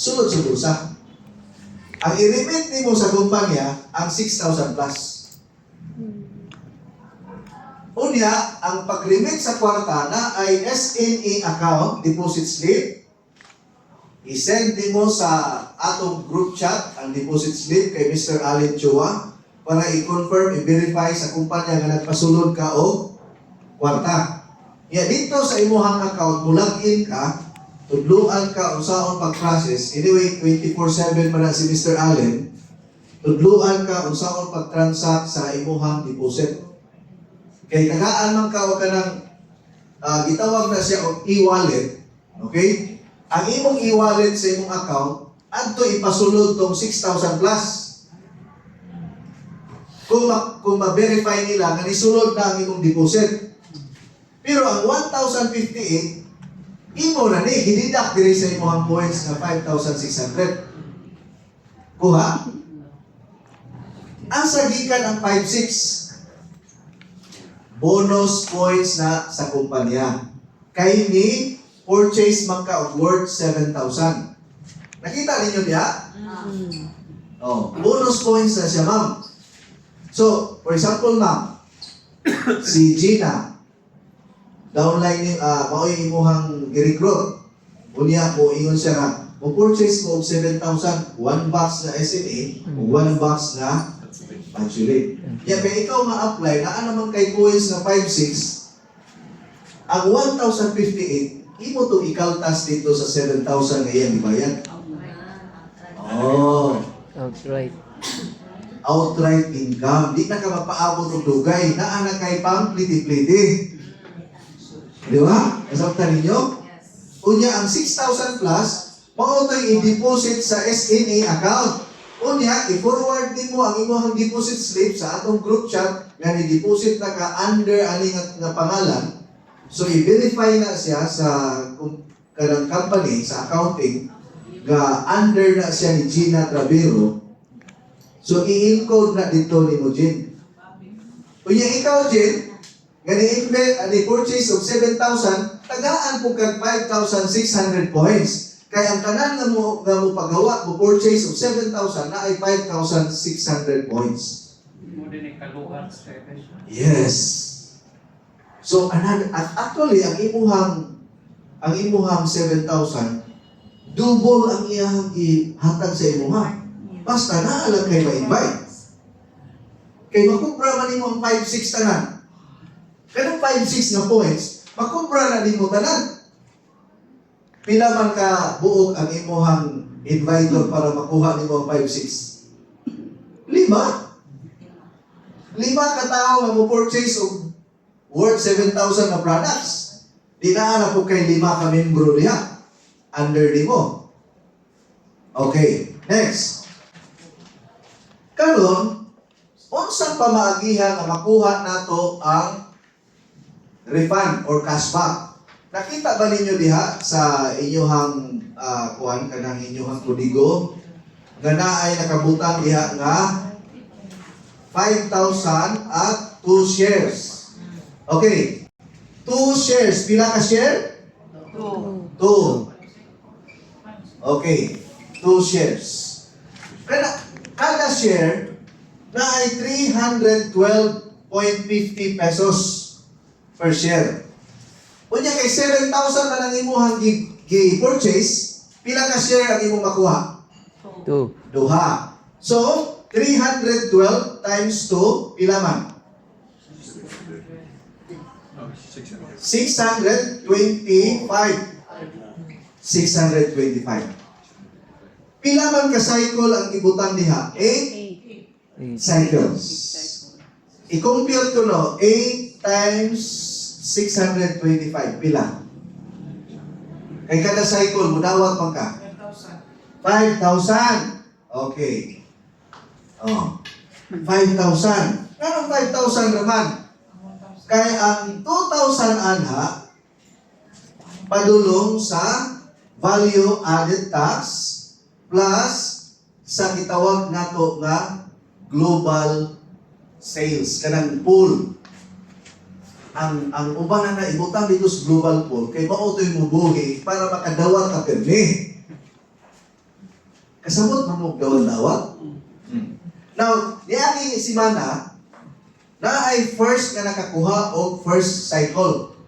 sulod sa bulsa. Ang i-remit nimo sa kumpanya ang 6,000 plus. Unya, ang pag-remit sa kwarta na ay SNA account, deposit slip. I-send nimo sa atong group chat ang deposit slip kay Mr. Allen Chua para i-confirm, i-verify sa kumpanya nga nagpasulod ka o kwarta. Ya dito sa imuhang account, mulagin ka, tudluan ka unsaon pag-process. Anyway, 24/7 man na si Mr. Allen. Tudluan ka unsaon pag-transact sa imuhang deposit. Kay tagaan man ka ka ng gitawag na siya og e-wallet. Okay? Ang imong e-wallet sa imong account adto ipasulod tong 6,000 plus. Kung ma-verify nila nga nisulod na ang imong deposit. Pero ang 1,058 imo na ni gididak diri sa imong points na 5,600. Kuha. Asa gikan ang 5,600? Bonus points na sa kumpanya. Kay ni purchase man ka worth 7,000. Nakita ninyo niya? Oh, bonus points na siya, ma'am. So, for example, ma'am, si Gina, downline ni maoy imuhang gi-recruit. Unya mo ingon siya nga, mo purchase ko og 7,000, 1 box na SNA, ug 1 box na Manchulate. Ya kay ikaw ma-apply na naman kay points na 5,600, ang 1,058 imo to ikaltas dito sa 7,000 nga iyang ibayad. Oh, Outright. outright income. Di na ka mapaabot og dugay, naa na kay pang pliti-pliti. Di ba? Nasabtan ninyo? Unya, ang 6,000 plus, mao to'y i-deposit sa SNA account. Unya, i-forward din mo ang imong deposit slip sa atong group chat nga ni-deposit na ka under ani nga pangalan. So, i-verify na siya sa kanang company, sa accounting, nga under na siya ni Gina Travero. So, i-encode na dito ni mo, Jin. Unya, ikaw, Jin, nga ni-purchase of 7,000, tagaan po kag 5,600 points. Kaya ang tanan nga mo paggawa, mo purchase of 7,000 na ay 5,600 points. Mo din ikaluhan sa Yes. So, actually, ang imuhang 7,000, double ang iyang ihatag sa imuhang. Basta na alam kay ma-invite. Kay makumpra man nimo ang 5,600 tanan. Kanang 5,600 na points, makumpra na nimo tanan. Pila man ka buok ang imuhang invitor para makuha nimo ang 5,600? 5 ka tao nga mo purchase og worth 7,000 na products. Di na po kay 5 ka membro niya under nimo. Okay, next. Karon, unsang pamaagihan nga makuha nato ang refund or cashback? Nakita ba ninyo diha sa inyuhang kuan kanang inyuhang kodigo nga naay nakabutang diha nga 5,000 at 2 shares. Okay. 2 shares. Pila ka share? 2. Okay. 2 shares. Kada share na ay 312.50 pesos per share. Unya kay 7,000 man ang imuhang gi-purchase, pila ka share ang imong makuha? 2. Duha. So, 312 times 2, pila man? 625. 625. Pila man ka cycle ang ibutang diha? 8 cycles. I-compute ko no, 8 times 625. Pila? Kay kada cycle, mudawat man ka? 5,000. Okay. Oh. 5,000. Anong 5,000 naman? Kaya ang 2,000 anha, padulong sa value added tax plus sa gitawag nato nga global sales kanang pool. Ang uban na ibutang dito sa global pool kay mao toy mubuhi para makadawat ka permi. Kasabot mo mo dawat-dawat. Now, niaging simana, na ay first nga nakakuha o first cycle.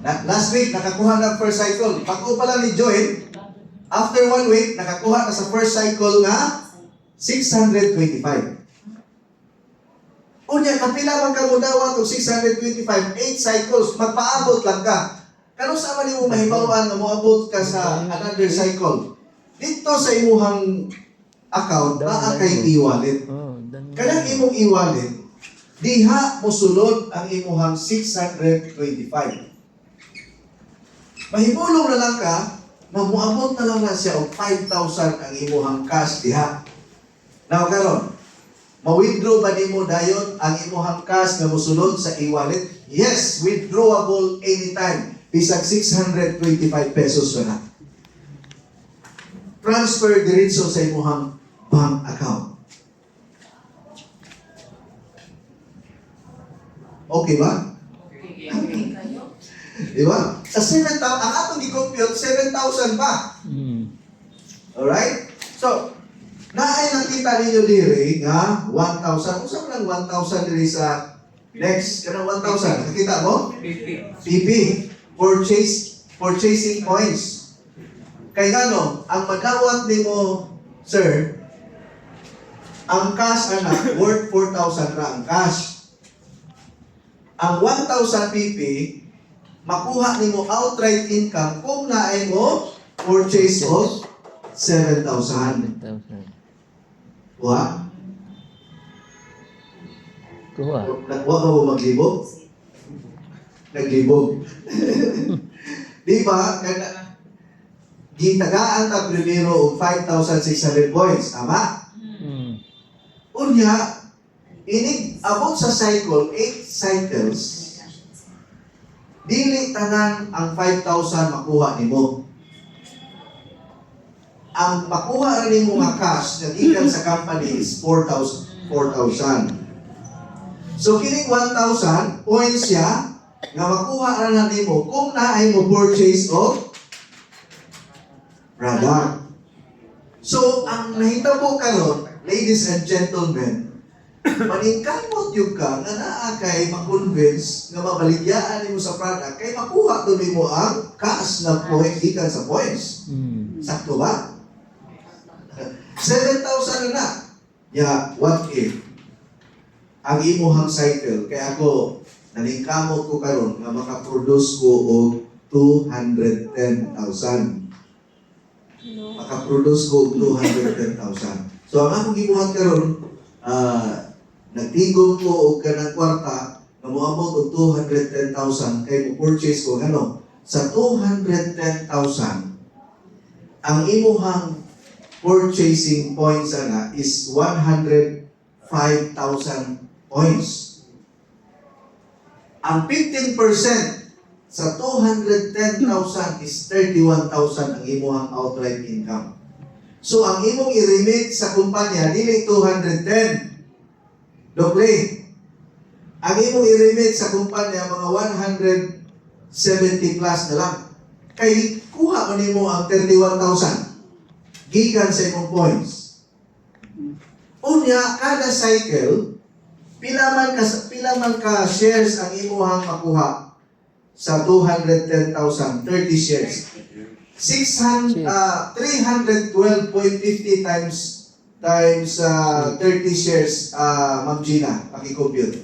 Last week, nakakuha ng first cycle. Pag-o pala ni Joel, after 1 week, nakakuha na sa first cycle nga 625. Unya, kapila man ka mo dawat o 625, 8 cycles, magpaabot lang ka. Kano sa man mo mahibawaan na moabot ka sa another cycle? Dito sa imuhang account, naa kay e-wallet. Kanang imong e-wallet, diha mo sulod ang imuhang 625. Mahibulong na lang ka, na moabot na lang na siya o 5,000 ang imuhang cash diha. Now, karon, ma-withdraw ba nimo dayon ang imuhang cash nga mosulod sa e-wallet? Yes, withdrawable anytime. Bisag 625 pesos na. Transfer diretso sa imuhang bank account. Okay ba? Di ba? Sa 7,000, ang atong i-compute, 7,000 pa. Alright? So, naay nakita ninyo diri nga 1,000. Kung saan lang 1,000 diri sa next, kanang 1,000. Nakita mo? PP. Purchasing points. Kay ngano, ang madawat nimo, sir, ang cash anak, worth 4,000 ra ang cash. Ang 1,000 PP, makuha nimo outright income kung naay mo purchase of 7,000. Kuha? Kuha. Nagkuha ka mo maglibog? Naglibog. Di ba? Gitagaan ta primero og 5,600 points. Tama? Unya, inig abot sa cycle, 8 cycles, dili tanan ang 5,000 makuha nimo. Ang makuha rin nimo nga cash na gikan sa company is 4,000. So kining 1,000 points siya nga makuha ra na nimo kung naay mo purchase of product. So ang nahitabo karon, ladies and gentlemen, maningkamot yung ka nga naa kay ma-convince nga mabaligyaan nimo sa product kay makuha to nimo ang cash na point gikan sa points. Sakto ba? 7,000 na. Yeah, what if ang imuhang cycle kay ako naningkamot ko karon nga maka-produce ko og 210,000. Maka-produce ko og 210,000. So ang akong gibuhat karon, nagtigom ko og kanang kwarta nga moabot og 210,000 kay mo purchase ko ano sa 210,000 ang imuhang purchasing points ana is 105,000 points. Ang 15% sa 210,000 is 31,000 ang imuhang outright income. So ang imong i-remit sa kumpanya dili 210. Doble. Ang imong i-remit sa kumpanya mga 170 plus na lang. Kay kuha mo nimo ang 31,000 gikan sa imong points. Unya kada cycle pila man ka shares ang imuhang makuha sa 210,000, 30 shares. 312.50 times 30 shares, Ma'am Gina, paki-compute.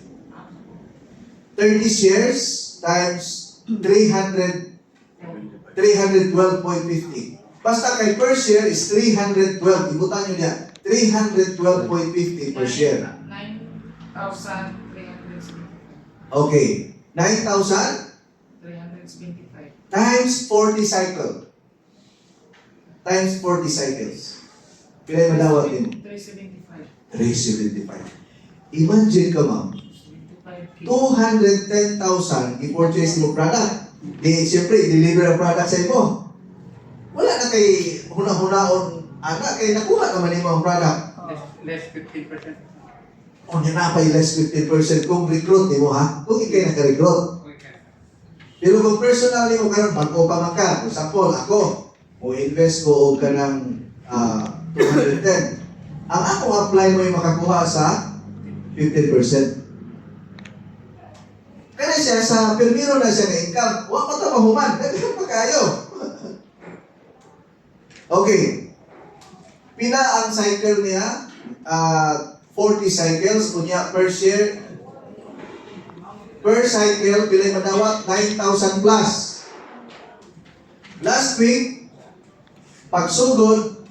30 shares times 312.50. Basta kay per share is 312. Ibutan nyo niya. 312.50 per share. 9,375 Okay. 9,325 times 40 cycle. Times 40 cycles. Kaya madawat din. 375 375. Imagine ka, ma'am. 210,000 i-purchase mo product. Di, siyempre, i-deliver ang product sa imo. Wala na kay huna-hunaon. Ana, kay nakuha naman yung mga product. less 50%. O niya na pa yung less 50% kung recruit mo ha. Kung ikay naka-recruit. Pero kung personally mo karon bago pa man ka, for example, ako, o invest ko og kanang 210. Ang akong apply mo yung makakuha sa 15%. Kaya siya, sa permiro na siya na income, huwag pa ito mahuman. Daghan pa kayo. Okay. Pila ang cycle niya? 40 cycles. Kunya per share. Per cycle, pila yung madawat? 9,000 plus. Last week, pagsugod,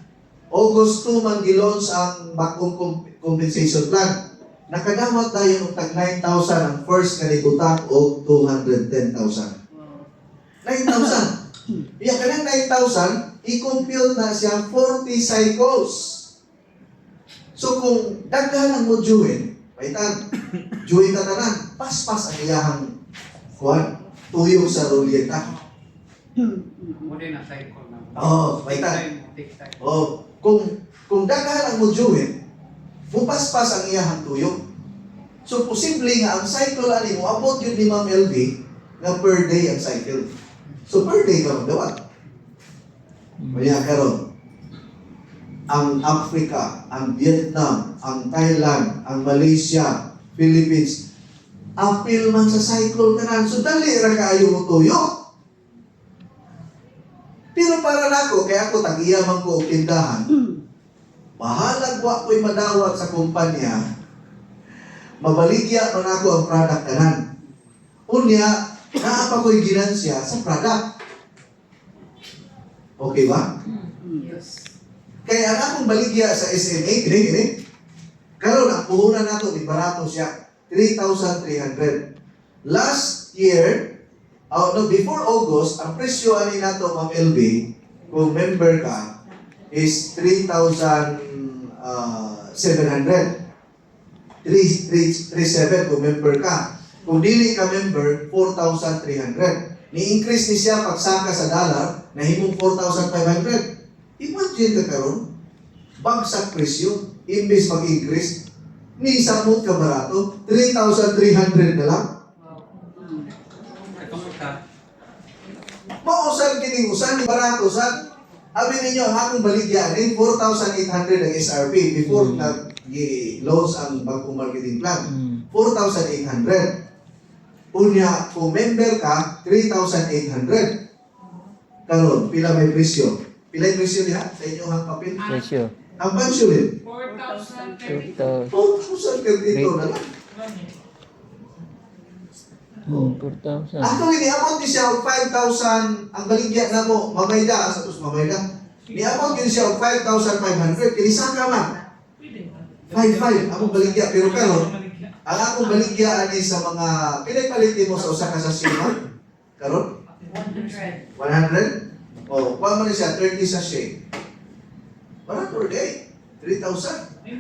August 2 man gilons ang bakong compensation plan. Nakadawat tayo ng tag 9,000 ang first kanibutan o 210,000. 9,000. Iya kanang 9,000, i-compute na siya 40 cycles. So kung daghan ang mo juin, paitan, juin na tanan, paspas ang iyahang kuwan, tuyong sa rulyeta. Muna na cycle na. Oo, paitan. Take time. Oh, kung daghan ang moduin, mupaspas ang iyahang tuyok. So posible nga ang cycle ani mo abot yun ni Ma'am LB nga per day ang cycle. So per day ka magdawat. Kaya karon ang Africa, ang Vietnam, ang Thailand, ang Malaysia, Philippines, apil man sa cycle kanan. So dali ra kaayo mo tuyok. Pero para nako, kaya ako tag-iyaman ko og tindahan. Mahalag wa ko'y madawat sa kumpanya, mabaligya man ako ang product kanan. Unya, naa pa ko'y ginansya sa product. Okay ba? Yes. Kaya ang akong baligya sa SMA, gini. Karon ang puhunan nato, di barato siya, 3,300. Last year, before August, ang presyo ani nato, Ma'am LB, kung member ka, is 3,700. 3,700 kung member ka. Kung dili ka member, 4,300. Ni-increase ni siya pagsaka sa dollar, nahimong 4,500. Imagine ka karon, bagsak presyo, imbes mag-increase, ni samot ka barato, 3,300 na lang. Kamusta? Mausan kining usan, barato san. Abi ninyo, ang akong baligya ni 4,800 ang SRP before nag-launch ang bagong marketing plan. 4,800. Unya, kung member ka, 3,800. Karon, pila may presyo? Pila yung presyo niya sa inyo ang papel? Presyo. Ang pansyo rin? 4,000. 4,000 na lang. 4,000. Ato iniabot ni siya og 5,000 ang baligya na mo mamayda sa tus mamayda. Niabot din siya og 5,500 kini saka man. 5,500 ang baligya pero karon ang akong baligya ani sa mga pinagpalitin mo sa usa ka sasya karon 100. 100 o kuha man ni siya 30 sachet. Para per day 3,000.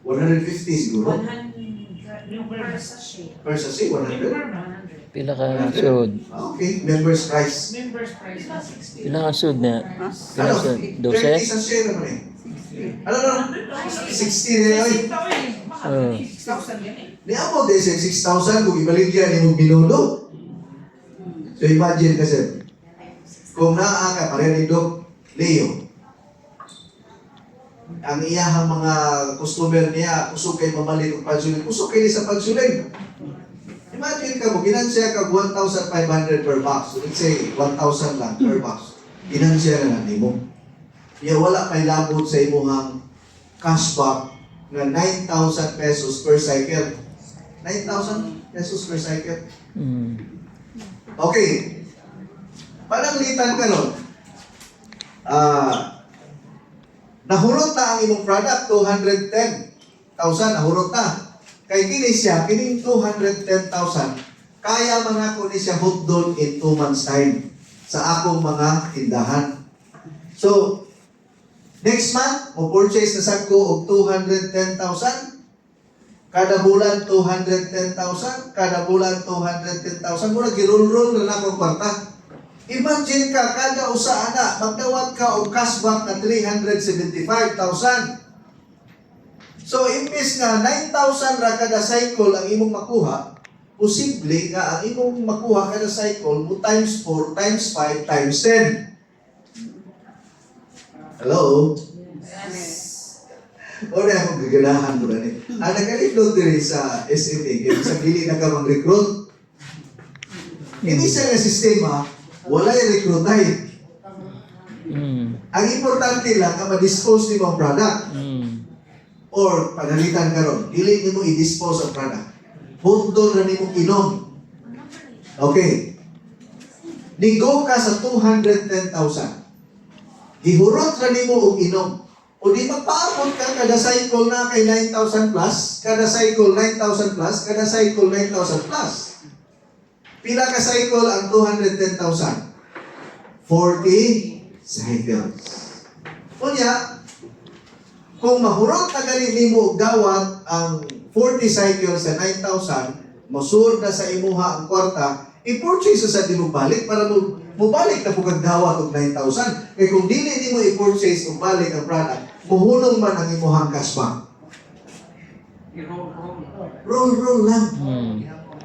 150 siguro. 100 per sachet. Per sachet 100. Pila ka sud? Okay, members price. Members price na 60. Pila ka sud na? Pila Ano? sud? 30 12? sachet naman eh. Ano? 60 na yun. Oo. 6,000 yan eh. Niabot din siya 6,000 kung ibaligyan ni mo binulo. So imagine kasi, kung naa ka pareho ni Doc Leo, ang iyahang mga customer niya, kusog kay mamalit og pansulin, kusog kay sa pansulin. Imagine ka mo, ginansya ka 1,500 per box. So let's say, 1,000 lang per box. Ginansya na ni mo. Iya wala kay labot sa imong cashback na 9,000 pesos per cycle. 9,000 pesos per cycle. Okay. Pananglitan ka nun. Nahurot na ang imong product, 210,000. Nahurot na. Kay kini siya, kining 210,000, kaya man ako ni siya hotdog in 2 months time sa akong mga tindahan. So, next month, mo-purchase na sad ko og 210,000. Kada bulan, 210,000. Kada bulan, 210,000. Muna, girul-roll na akong kwarta. Imagine ka, kada usa ana, magdawat ka og cashback na 375,000. So, imbes nga 9,000 ra kada cycle ang imong makuha, posible nga ang imong makuha kada cycle mo times 4, times 5, times 10. Hello? Yes. O na akong gaganahan ko na ni. Ang nakalipload din sa SMA, kaya sa dili na ka mag-recruit. Hindi siya nga sistema, wala yung recruitay. Ang importante lang, ka ma-dispose ni mong product. Or panalitan ka ron, dili ni mo i-dispose ang product. Bundol na ni mong inom. Okay. Nigo ka sa 210,000. Gihurot na ni mo og inom. O di magpaabot ka kada cycle na kay 9,000 plus, kada cycle 9,000 plus, kada cycle 9,000 plus. Pila ka cycle ang 210,000? 40 cycles. Kunya, kung mahurot na galing ni mo dawat ang 40 cycles sa 9,000, masur na sa imuha ang kwarta, i-purchase sa di mo balik para mubalik na po kag dawat og 9,000. Kaya kung dili ni mo i-purchase o balik ang product, muhunong man ang imuhang cashback. Roll lang.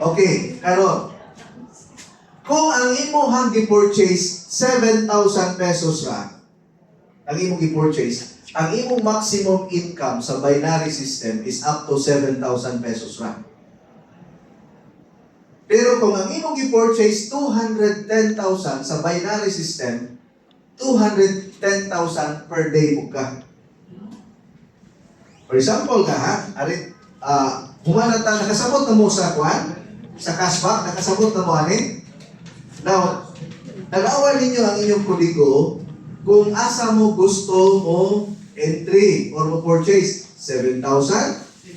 Okay, karon. Kung ang imuhang gi-purchase 7,000 pesos ra, ang imong gi-purchase, ang imong maximum income sa binary system is up to 7,000 pesos ra. Pero kung ang imong gi-purchase 210,000 sa binary system, 210,000 per day mo ka. For example ka ha, humanata, nakasabot na mo sa kwan, sa cashback, nakasabot na mo ani. Now, nag-awan ninyo ang inyong kodigo kung asa mo gusto mo entry or mo purchase 7,000,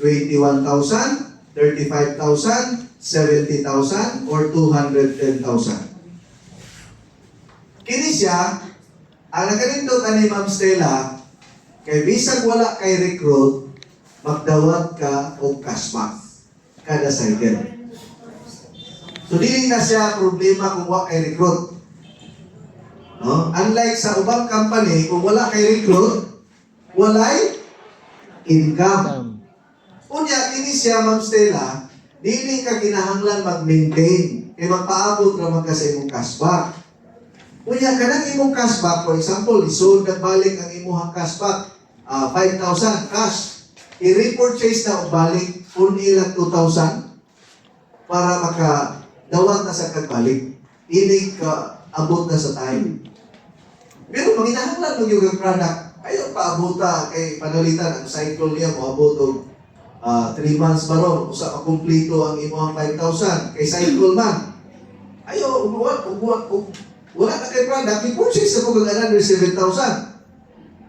21,000, 35,000, 70,000, or 210,000. Kini siya, ang naganindot ani Ma'am Stella, kay bisag wala kay recruit, magdawat ka o cashback kada cycle. So, dili na siya problema kung wala kay recruit. No? Unlike sa ubang company, kung wala kay recruit, walay income. Unya, kini siya, Ma'am Stella, dili ka kinahanglan mag-maintain, kay magpaabot naman ka sa imong cashback. Unya, kanang imong cashback, for example, isold na balik ang imong cashback, 5,000 cash. I-repurchase na o balik, ilang 2,000 para makadawat na sa kagbalik. Hindi ka abot na sa time. Pero maginahanglan mo yung product, ayaw paabota kay panalitan ang cycle niya, maabot o 3 months ba ron, usa makumplito ang imong 5,000 kay cycle man. Ayaw, wala na kay product, i-purchase ako kag another 7,000.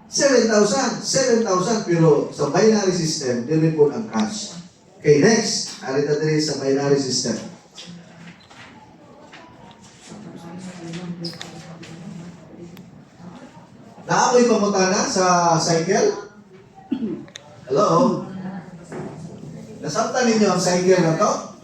7,000, pero sa binary system, dili po ang cash. Okay, next. Arita diri sa binary system. Naamoy pamutana sa cycle? Hello? Nasabtan ninyo ang cycle na to?